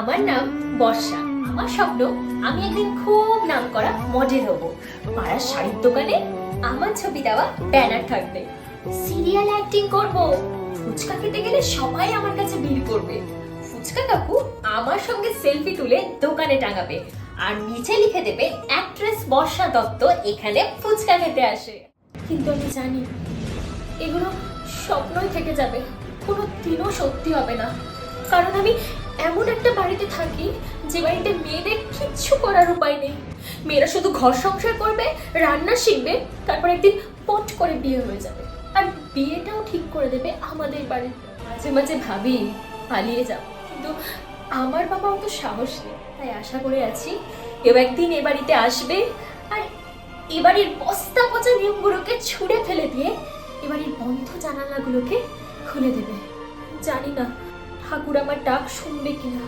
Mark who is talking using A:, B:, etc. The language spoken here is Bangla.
A: আমার নাম বর্ষা। আমার স্বপ্ন আমি একদিন খুব নামকরা মডেল হব। পাড়ার শাড়ির দোকানে আমার ছবি দেওয়া ব্যানার থাকবে। সিরিয়াল অ্যাক্টিং করব। ফুচকা খেতে গেলে সবাই আমার কাছে ভিড় করবে। ফুচকা কাকু আমার সঙ্গে সেলফি তুলে দোকানে টাঙাবে আর নিচে লিখে দেবে অ্যাক্ট্রেস বর্ষা দত্ত এখানে ফুচকা খেতে আসে। কিন্তু আমি জানি এগুলো স্বপ্নই থেকে যাবে, কোনো দিনও সত্যি হবে না। কারণ আমি এমন একটা বাড়িতে থাকি যে বাড়িতে মেয়েদের কিচ্ছু করার উপায় নেই। মেয়েরা শুধু ঘর সংসার করবে, রান্না শিখবে, তারপর একদিন পট করে বিয়ে হয়ে যাবে। আর বিয়েটাও ঠিক করে দেবে আমাদের বাড়িতে। মাঝে মাঝে ভাবি পালিয়ে যাব, কিন্তু আমার বাবা অত সাহস নেই। তাই আশা করে আছি কেউ একদিন এ বাড়িতে আসবে আর এ বাড়ির বস্তা পচা নিয়মগুলোকে ছুঁড়ে ফেলে দিয়ে এবারের বন্ধ জানালাগুলোকে খুলে দেবে। জানি না ঠাকুর আমার ডাক শুনবে কিনা।